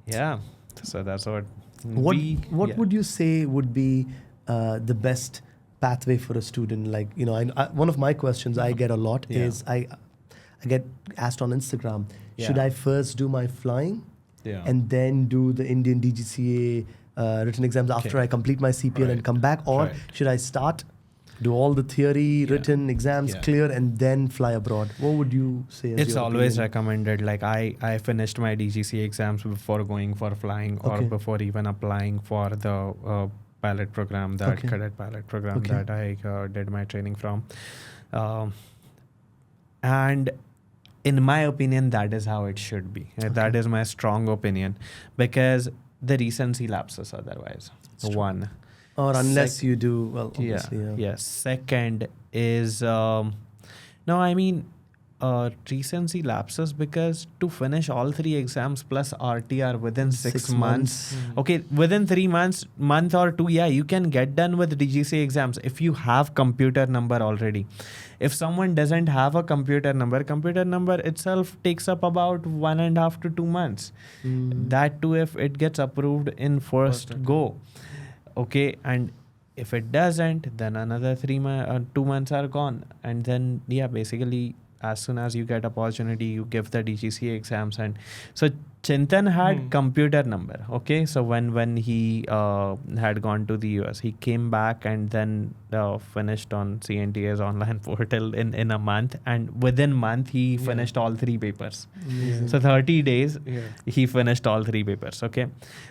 Yeah. So that's what. What yeah. would you say would be the best pathway for a student? Like, one of my questions I get a lot Yeah. is I get asked on Instagram, should Yeah. I first do my flying Yeah. and then do the Indian DGCA written exams after Okay. I complete my CPL and Right. come back, or Right. should I start, do all the theory, Yeah. written exams, Yeah. clear, and then fly abroad? What would you say? As It's your always opinion? recommended. Like I finished my DGCA exams before going for flying, or Okay. before even applying for the pilot program, that Okay. cadet pilot program Okay. that I did my training from. And in my opinion, that is how it should be. That is my strong opinion, because the recency lapses otherwise. One. Or unless you do, well, obviously. Yes. Second is, recency lapses because to finish all 3 exams plus RTR within 6 months. Okay, within 3 months, month or 2, you can get done with DGCA exams if you have computer number already. If someone doesn't have a computer number itself takes up about 1.5 to 2 months. That too, if it gets approved in first go. Okay, and if it doesn't, then another 2 months are gone. And then, basically, as soon as you get opportunity, you give the DGCA exams. And so Chintan had computer number. Okay, so when he had gone to the US, he came back and then finished on CNTAA's online portal in a month. And within month, he finished all 3 papers. So 30 days, he finished all 3 papers. Okay,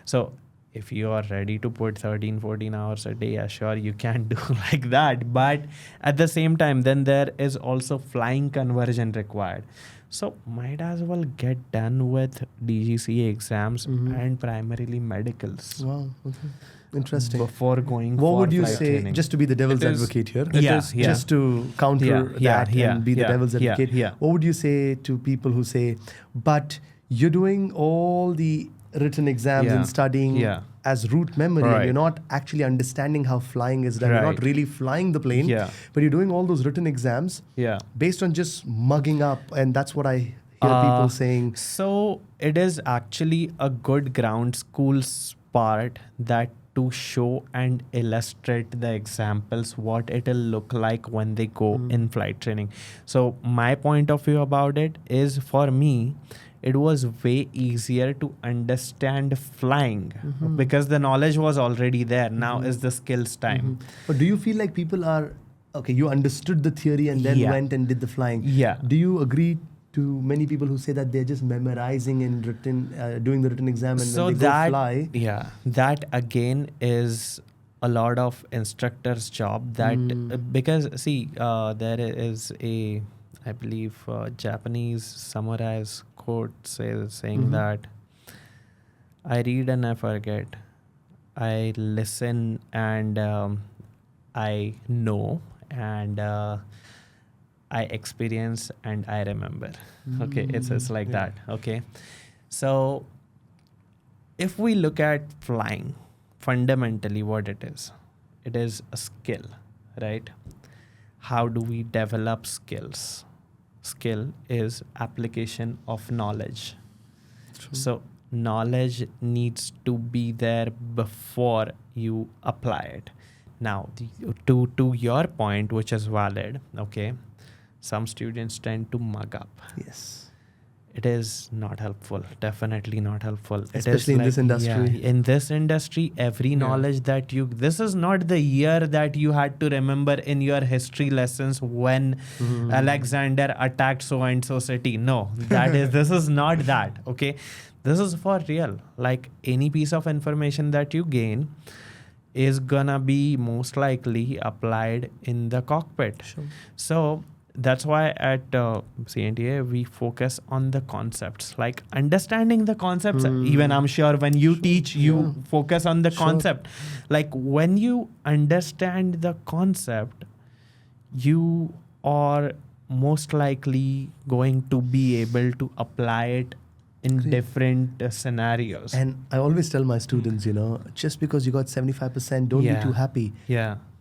so if you are ready to put 13-14 hours a day, sure, you can do like that. But at the same time, then there is also flying conversion required. So might as well get done with DGCA exams and primarily medicals. Wow, okay. Interesting. Before going what for would you flight say, training. just to be the devil's advocate here, just to counter that and be the devil's advocate, what would you say to people who say, but you're doing all the written exams and studying as route memory, and you're not actually understanding how flying is done. You're not really flying the plane, but you're doing all those written exams based on just mugging up, and that's what I hear people saying. So it is actually a good ground school's part that to show and illustrate the examples, what it'll look like when they go in flight training. So my point of view about it is, for me, it was way easier to understand flying because the knowledge was already there. Now is the skills time. But do you feel like people are, okay, you understood the theory and then went and did the flying. Do you agree to many people who say that they're just memorizing and doing the written exam and then they go fly? That again is a lot of instructors' job. That because see, there is a, I believe, Japanese summarized quote saying that I read and I forget, I listen and I know, and I experience and I remember. Okay, it's like that. Okay, so if we look at flying, fundamentally what it is a skill, right? How do we develop skills? Skill is application of knowledge. So knowledge needs to be there before you apply it. Now, to your point, which is valid, okay, some students tend to mug up. Yes. It is not helpful. Definitely not helpful. Especially in this industry. Yeah, in this industry, every knowledge that this is not the year that you had to remember in your history lessons when Alexander attacked so-and-so city. No, this is not that. Okay. This is for real. Like any piece of information that you gain is gonna be most likely applied in the cockpit. Sure. So that's why at CNTAA we focus on the concepts, like understanding the concepts. Even I'm sure when you teach, you focus on the concept. Like when you understand the concept, you are most likely going to be able to apply it in different scenarios. And I always tell my students, just because you got 75%, don't be too happy.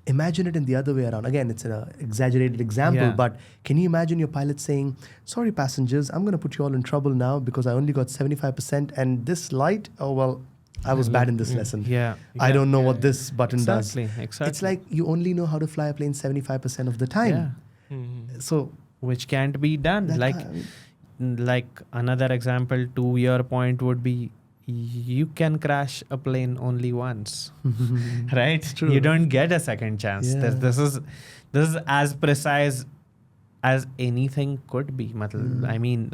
Imagine it in the other way around. Again, it's an exaggerated example, but can you imagine your pilot saying, sorry, passengers, I'm going to put you all in trouble now because I only got 75%, and this light, I was bad in this lesson. I don't know what this button does. Exactly. It's like you only know how to fly a plane 75% of the time. So, which can't be done. Like another example to your point would be, you can crash a plane only once, right? True. You don't get a second chance. This is as precise as anything could be. I mean,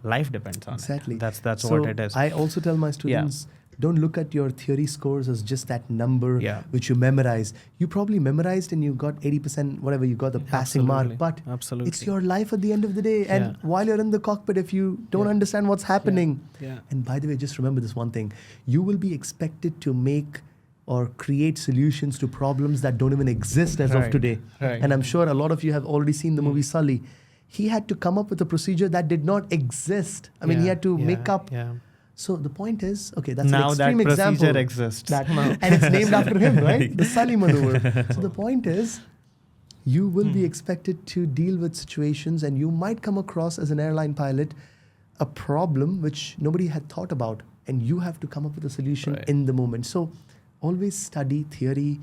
life depends on it. Exactly. That's so what it is. I also tell my students, Don't look at your theory scores as just that number Yeah. which you memorized. You probably memorized and you got 80%, whatever, you got the passing mark. But Absolutely. it's your life at the end of the day. And while you're in the cockpit, if you don't understand what's happening, and by the way, just remember this one thing, you will be expected to make or create solutions to problems that don't even exist as of today. Right. And I'm sure a lot of you have already seen the movie Sully. He had to come up with a procedure that did not exist. I mean, he had to make up. Yeah. So the point is, okay, that's Now an that extreme procedure example. exists. And it's named after him, right? The Sully maneuver. So the point is, you will be expected to deal with situations, and you might come across as an airline pilot a problem which nobody had thought about, and you have to come up with a solution in the moment. So always study theory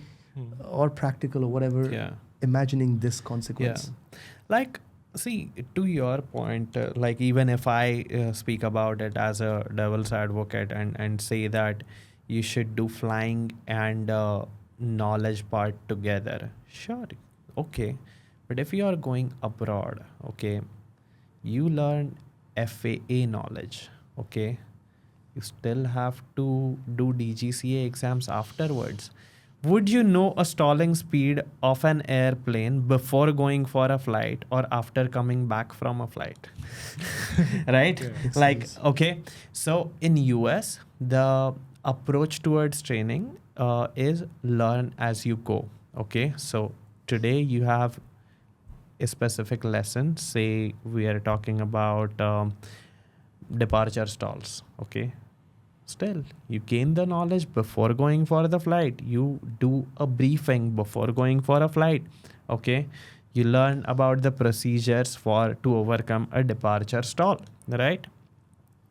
or practical or whatever, imagining this consequence. Like, see, to your point, like even if I speak about it as a devil's advocate and say that you should do flying and knowledge part together, sure, okay. But if you are going abroad, okay, you learn FAA knowledge, okay, you still have to do DGCA exams afterwards. Would you know a stalling speed of an airplane before going for a flight or after coming back from a flight? Right? Like, okay. So in US, the approach towards training is learn as you go. Okay. So today you have a specific lesson. Say we are talking about departure stalls. Okay. Still, you gain the knowledge before going for the flight. You do a briefing before going for a flight. Okay. You learn about the procedures to overcome a departure stall. Right?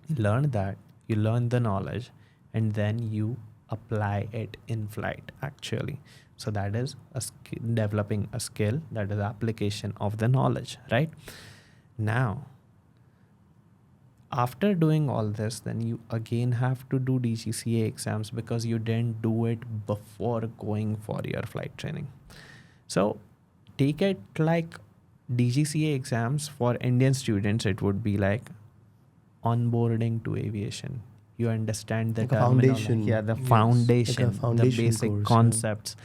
You learn that. You learn the knowledge. And then you apply it in flight, actually. So that is developing a skill. That is application of the knowledge. Right? Now, after doing all this, then you again have to do DGCA exams because you didn't do it before going for your flight training. So take it like DGCA exams for Indian students. It would be like onboarding to aviation. You understand the like a terminology. foundation. Yeah, the Yes. foundation, Like a foundation the basic course, concepts.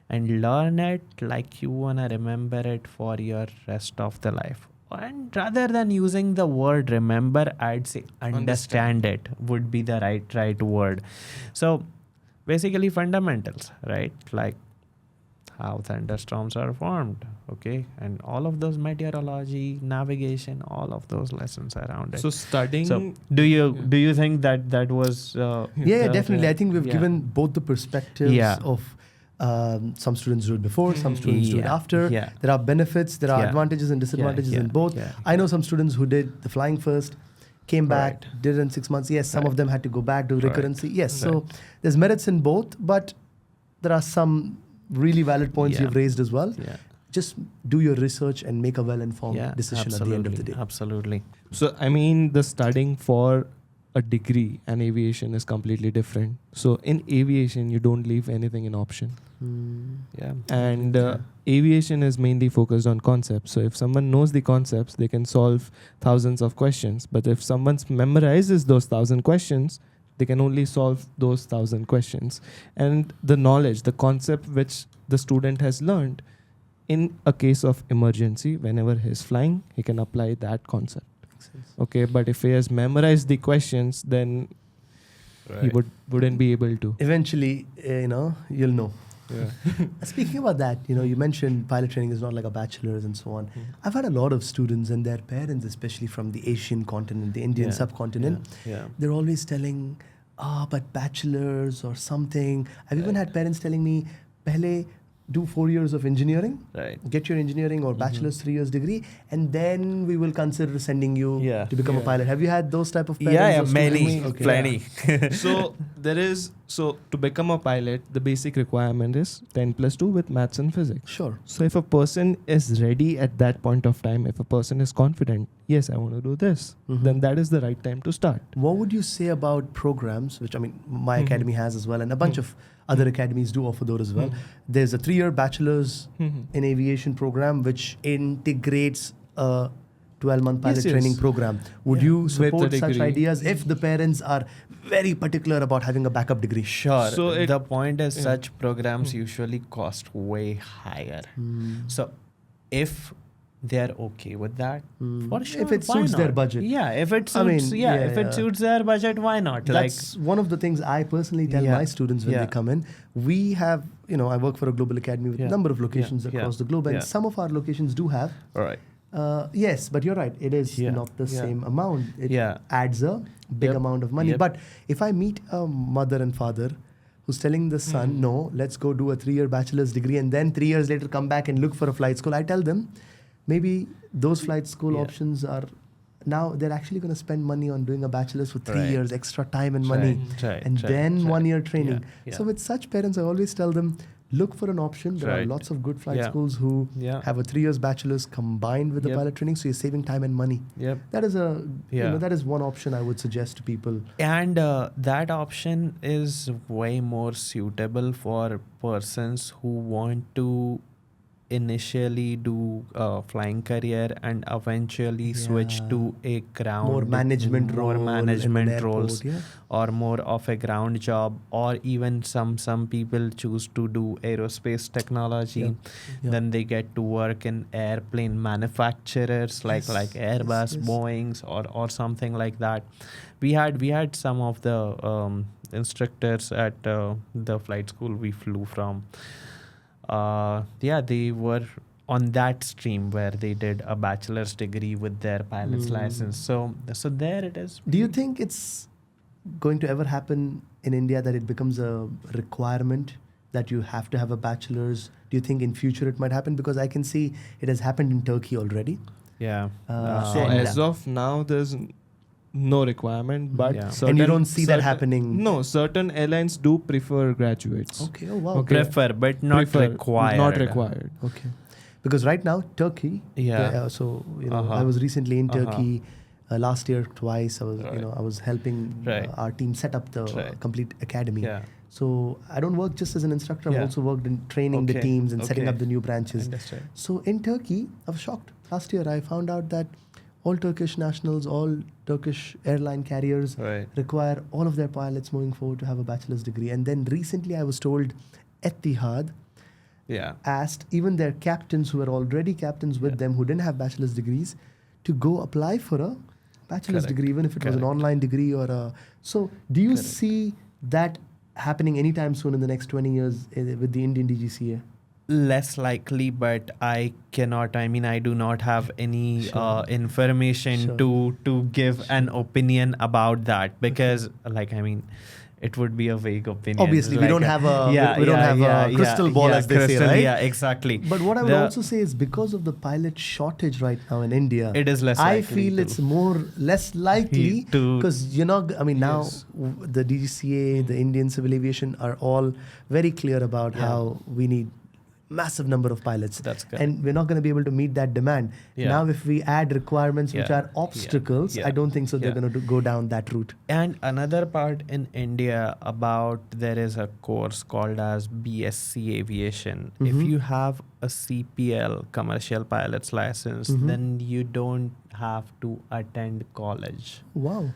And learn it like you want to remember it for your rest of the life. And rather than using the word remember, I'd say understand it would be the right word. So basically fundamentals, right? Like how thunderstorms are formed, okay? And all of those meteorology, navigation, all of those lessons around it. So studying. So do you think that was Definitely. I think we've given both the perspectives of some students do it before, some students do it after. There are benefits, there are advantages and disadvantages in both. I know some students who did the flying first, came back, did it in 6 months. Yes, some of them had to go back, do recurrency. Yes, so there's merits in both, but there are some really valid points you've raised as well. Just do your research and make a well-informed decision at the end of the day. Absolutely. So, I mean, the studying for a degree and aviation is completely different. So in aviation, you don't leave anything in option. And aviation is mainly focused on concepts. So if someone knows the concepts, they can solve thousands of questions. But if someone memorizes those 1,000 questions, they can only solve those 1,000 questions. And the knowledge, the concept which the student has learned, in a case of emergency, whenever he's flying, he can apply that concept. Okay, but if he has memorized the questions, then he wouldn't be able to. Eventually, you'll know. Speaking about that, you mentioned pilot training is not like a bachelor's and so on. I've had a lot of students and their parents, especially from the Asian continent, the Indian subcontinent, they're always telling, but bachelor's or something. I've even had parents telling me, pehle do 4 years of engineering, get your engineering or bachelor's 3 years degree, and then we will consider sending you to become a pilot. Have you had those type of parents? Plenty. So to become a pilot, the basic requirement is 10+2 with maths and physics. Sure. So if a person is ready at that point of time, if a person is confident, yes, I want to do this, then that is the right time to start. What would you say about programs, which my academy has as well, and a bunch of other academies do offer those as well. There's a 3-year bachelor's in aviation program which integrates a 12-month pilot Yes, yes. training program. Would Yeah. you With support the such degree. ideas if the parents are very particular about having a backup degree? Sure. So The point is, yeah. such programs usually cost way higher. So, if they're okay with that, for sure, If it why suits their not? budget. Yeah, if it suits, I mean, if it suits their budget, why not? That's one of the things I personally tell Yeah. my students when Yeah. they come in. We have, I work for a global academy with a Yeah. number of locations Yeah. across the globe, and Yeah. some of our locations do have. all right. Yes, but you're right. It is Yeah. not the Yeah. same amount. It Yeah. adds a big Yep. amount of money. Yep. But if I meet a mother and father who's telling the son, no, let's go do a 3-year bachelor's degree and then 3 years later come back and look for a flight school, I tell them maybe those flight school Yeah. options are now they're actually going to spend money on doing a bachelor's for 3 Right. years, extra time and money, Right, and right, then right. 1 year training. Yeah. So with such parents, I always tell them, look for an option. There are Right. lots of good flight Yeah. schools who Yeah. have a 3 years bachelor's combined with the Yep. pilot training, so you're saving time and money. Yep. That is Yeah. that is one option I would suggest to people. And that option is way more suitable for persons who want to initially do a flying career and eventually switch Yeah. to a ground More management more role in an management airport, roles, yeah. or more of a ground job, or even some people choose to do aerospace technology. Yeah. Then they get to work in airplane manufacturers like Yes, Airbus, yes. Boeings, or something like that. We had some of the instructors at the flight school we flew from. They were on that stream where they did a bachelor's degree with their pilot's license. So there it is. Do you think it's going to ever happen in India that it becomes a requirement that you have to have a bachelor's? Do you think in future it might happen? Because I can see it has happened in Turkey already. Yeah. So And, as of now, there's no requirement, but Yeah. And you don't see that happening? No, certain airlines do prefer graduates. Okay. Oh wow. Okay. Prefer, but not Prefer, required. Not required. Okay. Because right now Turkey. Yeah. So Uh-huh. I was recently in Uh-huh. Turkey. Last year twice. I was Right. I was helping Right. our team set up the Right. complete academy. Yeah. So I don't work just as an instructor. I've Yeah. also worked in training the Okay. teams and setting Okay. up the new branches. Understood. So in Turkey, I was shocked. Last year, I found out that all Turkish nationals, all Turkish airline carriers Right. require all of their pilots moving forward to have a bachelor's degree. And then recently, I was told Etihad Yeah. asked even their captains who were already captains with them who didn't have bachelor's degrees to go apply for a bachelor's Correct. degree, even if it was an Correct. online degree or a. So, do you Correct. see that happening anytime soon in the next 20 years with the Indian DGCA? Less likely, but I cannot. I mean, I do not have any Sure. information Sure. to give an opinion about that, because, it would be a vague opinion. Obviously, we don't have a we don't have a crystal ball, as they say, crystal, right? Yeah, exactly. But what I would The- also say is because of the pilot shortage right now in India, It is less I likely feel to- it's less likely to- because now Yes. the DGCA, the Indian Civil Aviation are all very clear about how we need massive number of pilots. That's correct. And we're not going to be able to meet that demand. Yeah. Now, if we add requirements which Yeah. are obstacles, Yeah. I don't think so they're Yeah. going to go down that route. And another part in India about there is a course called as BSc Aviation. If Mhm. you have a CPL, commercial pilot's license, Mhm. then you don't have to attend college. Wow.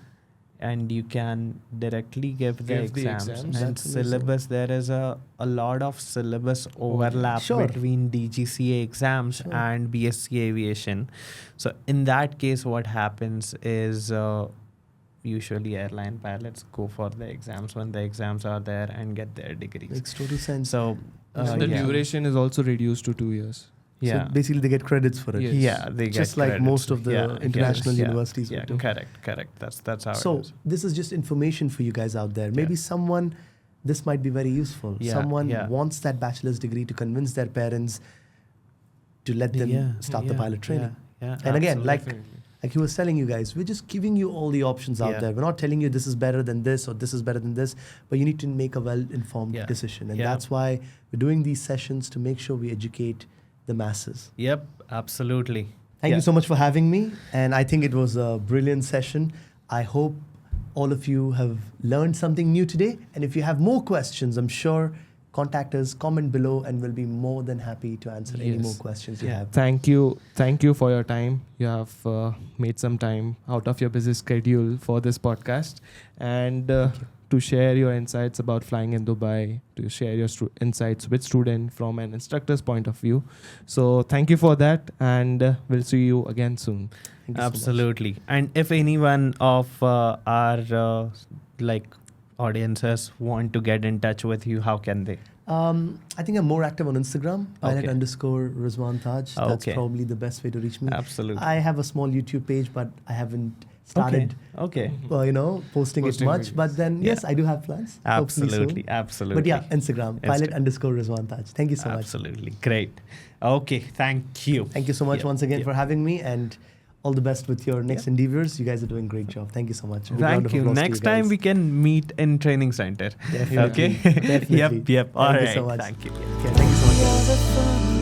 And you can directly give the Give the exams. exams. And That's amazing. syllabus, there is a lot of syllabus overlap Sure. between DGCA exams Sure. and BSc Aviation. So in that case, what happens is usually airline pilots go for the exams when the exams are there and get their degrees. Makes total sense. So And the yeah. duration is also reduced to 2 years. Yeah. So basically, they get credits for it. Yes. Yeah, they Just get like credits. most of the international yeah, universities Yeah, would do. correct. That's how So it is. this is just information for you guys out there. Maybe someone, this might be very useful. Yeah, Someone yeah. wants that bachelor's degree to convince their parents to let them start the Yeah, pilot training. Yeah, And again, absolutely. like he was telling you guys, we're just giving you all the options out Yeah. there. We're not telling you this is better than this or this is better than this, but you need to make a well-informed Yeah. decision. And Yeah. that's why we're doing these sessions to make sure we educate the masses. Yep, absolutely. Thank you so much for having me. And I think it was a brilliant session. I hope all of you have learned something new today. And if you have more questions, I'm sure contact us, comment below, and we'll be more than happy to answer any Yes. more questions you have. Thank you for your time. You have made some time out of your busy schedule for this podcast, and to share your insights about flying in Dubai, to share your insights with student from an instructor's point of view. So thank you for that, and we'll see you again soon. Thank you so much. Absolutely. And if anyone of our audiences want to get in touch with you, how can they? I think I'm more active on Instagram, pilot_Rizwan Taj. That's Okay. probably the best way to reach me. Absolutely. I have a small YouTube page, but I haven't started, Okay. posting it Posting much. videos. But then, yes, I do have plans. Hopefully soon. Absolutely. But yeah, Instagram, pilot_Rizwan Taj. Thank you so much. Absolutely. Great. Okay. Thank you. Thank you so much Yep, once again yep. for having me, and all the best with your next endeavors. You guys are doing a great job. Thank you so much. Big round Thank of you. applause to Next time guys. we can meet in training center. Definitely. Okay. Definitely. Yep. All Thank you right. so much. Thank you. Okay, thank you so much. You're the fun